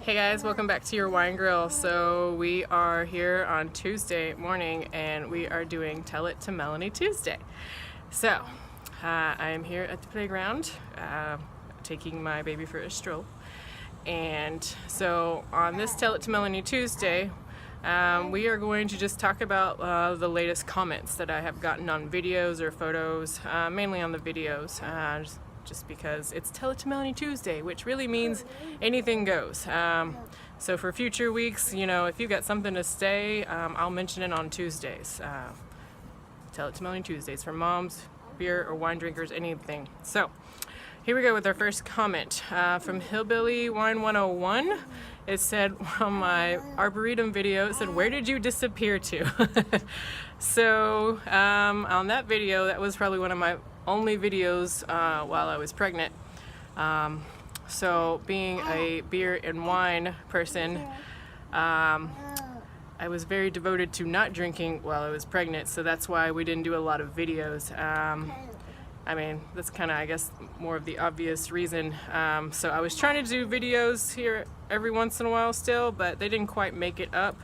Hey guys, welcome back to Yourwinegirl. So we are here on Tuesday morning and we are doing Tell It to Melanie Tuesday. So I am here at the playground taking my baby for a stroll. And so on this Tell It to Melanie Tuesday, we are going to just talk about the latest comments that I have gotten on videos or photos, mainly on the videos. Just because it's Tell It to Melanie Tuesday, which really means anything goes. So for future weeks, you know, if you got something to say, I'll mention it on Tuesdays. Tell It to Melanie Tuesdays for moms, beer or wine drinkers, anything. So here we go with our first comment from Hillbilly Wine 101. It said on my Arboretum video, it said, "Where did you disappear to?" So on that video, that was probably one of my only videos while I was pregnant. So being a beer and wine person, I was very devoted to not drinking while I was pregnant, so that's why we didn't do a lot of videos. I mean, that's kind of, I guess, more of the obvious reason. So I was trying to do videos here every once in a while still, but they didn't quite make it up.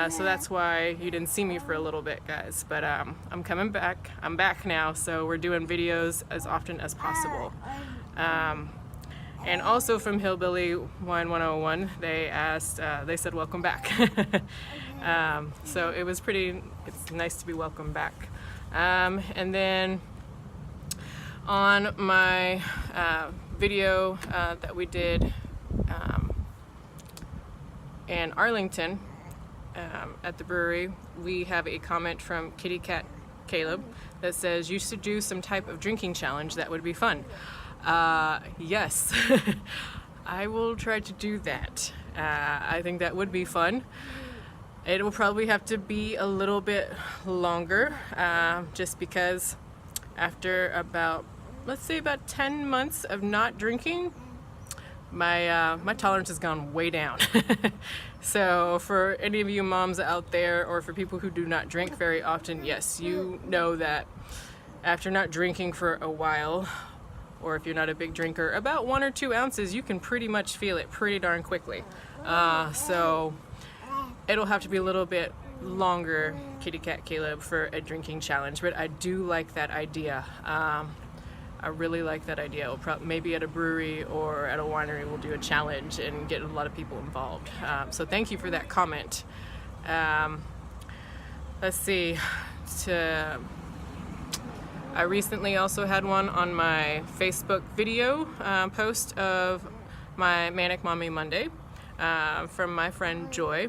So that's why you didn't see me for a little bit, guys. But I'm coming back. I'm back now, so we're doing videos as often as possible. And also from Hillbilly Wine 101, they asked, they said, "Welcome back." So it was it's nice to be welcomed back. And then on my video that we did in Arlington, at the brewery, we have a comment from Kitty Cat Caleb that says, "You should do some type of drinking challenge. That would be fun." Yes, I will try to do that. I think that would be fun. It will probably have to be a little bit longer, just because after about, let's say about 10 months of not drinking, my tolerance has gone way down. So for any of you moms out there, or for people who do not drink very often, yes, you know that after not drinking for a while, or if you're not a big drinker, about 1 or 2 ounces, you can pretty much feel it pretty darn quickly. So it'll have to be a little bit longer, Kitty Cat Caleb, for a drinking challenge, but I do like that idea. I really like that idea. Maybe at a brewery or at a winery we'll do a challenge and get a lot of people involved. So thank you for that comment. Let's see. I recently also had one on my Facebook video post of my Manic Mommy Monday from my friend Joy.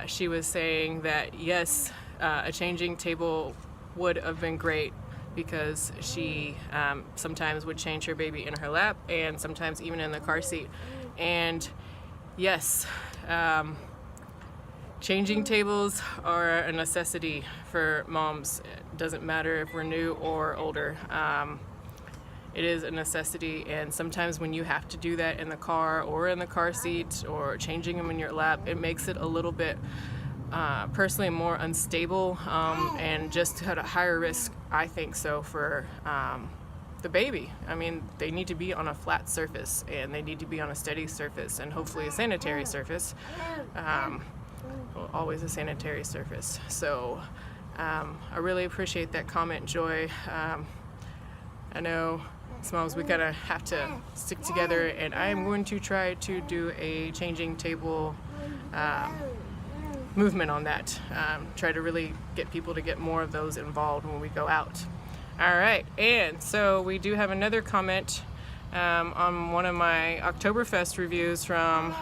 She was saying that yes, a changing table would have been great, because she sometimes would change her baby in her lap and sometimes even in the car seat. And yes, changing tables are a necessity for moms. It doesn't matter if we're new or older. It is a necessity, and sometimes when you have to do that in the car or in the car seat or changing them in your lap, it makes it a little bit personally more unstable and just at a higher risk, I think so, for the baby. I mean, they need to be on a flat surface, and they need to be on a steady surface, and hopefully a sanitary surface. Well, always a sanitary surface. So I really appreciate that comment, Joy. I know as moms we gotta have to stick together, and I am going to try to do a changing table movement on that. Try to really get people to get more of those involved when we go out. All right, and so we do have another comment on one of my Oktoberfest reviews from,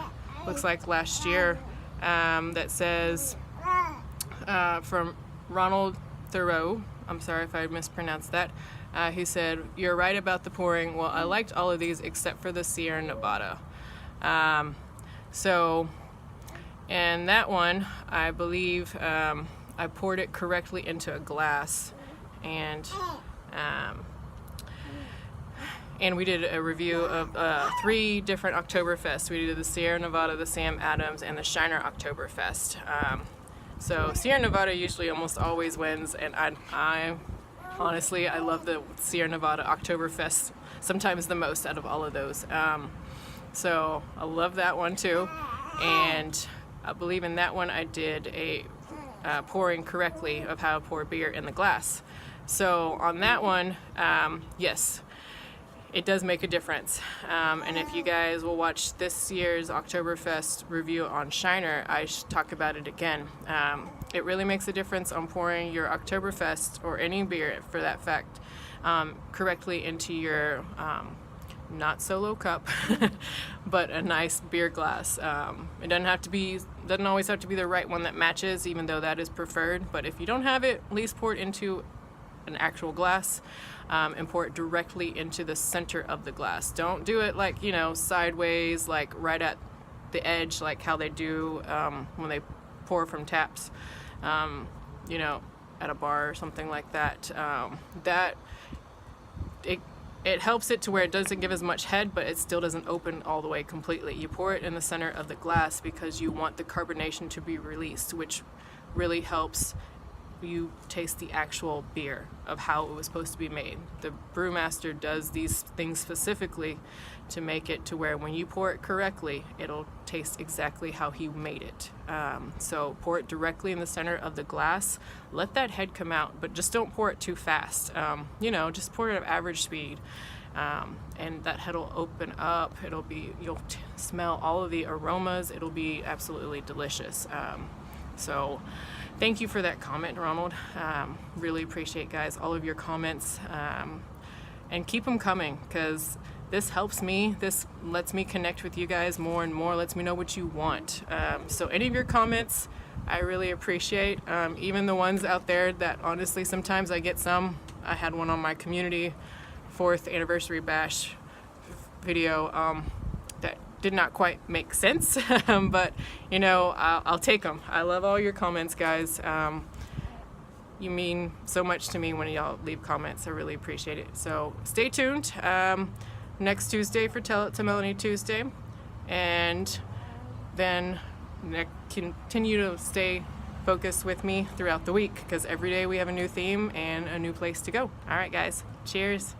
looks like last year, that says, from Ronald Thoreau, I'm sorry if I mispronounced that. He said, "You're right about the pouring. Well, I liked all of these except for the Sierra Nevada." So in that one, I believe I poured it correctly into a glass, and we did a review of 3 different Oktoberfests. We did the Sierra Nevada, the Sam Adams, and the Shiner Oktoberfest. So Sierra Nevada usually almost always wins, and I honestly, I love the Sierra Nevada Oktoberfest sometimes the most out of all of those. So I love that one too. And I believe in that one I did a pouring correctly of how to pour beer in the glass. So on that one, yes, it does make a difference. And if you guys will watch this year's Oktoberfest review on Shiner, I talk about it again. It really makes a difference on pouring your Oktoberfest, or any beer for that fact, correctly into your not solo cup, but a nice beer glass. It doesn't always have to be the right one that matches, even though that is preferred. But if you don't have it, at least pour it into an actual glass, and pour it directly into the center of the glass. Don't do it like, sideways, like right at the edge, like how they do when they pour from taps, at a bar or something like that. It helps it to where it doesn't give as much head, but it still doesn't open all the way completely. You pour it in the center of the glass because you want the carbonation to be released, which really helps you taste the actual beer of how it was supposed to be made. The brewmaster does these things specifically to make it to where when you pour it correctly, it'll taste exactly how he made it. So pour it directly in the center of the glass. Let that head come out, but just don't pour it too fast. Just pour it at average speed. And that head will open up. You'll smell all of the aromas. It'll be absolutely delicious. So thank you for that comment, Ronald. Really appreciate, guys, all of your comments, and keep them coming, because this helps me. This lets me connect with you guys more and more, lets me know what you want. So any of your comments, I really appreciate, even the ones out there that honestly sometimes I get some. I had one on my community 4th anniversary bash video that did not quite make sense, but I'll take them. I love all your comments, guys. You mean so much to me when y'all leave comments. I really appreciate it. So stay tuned next Tuesday for Tell It to Melanie Tuesday, and then continue to stay focused with me throughout the week, because every day we have a new theme and a new place to go. All right, guys, cheers.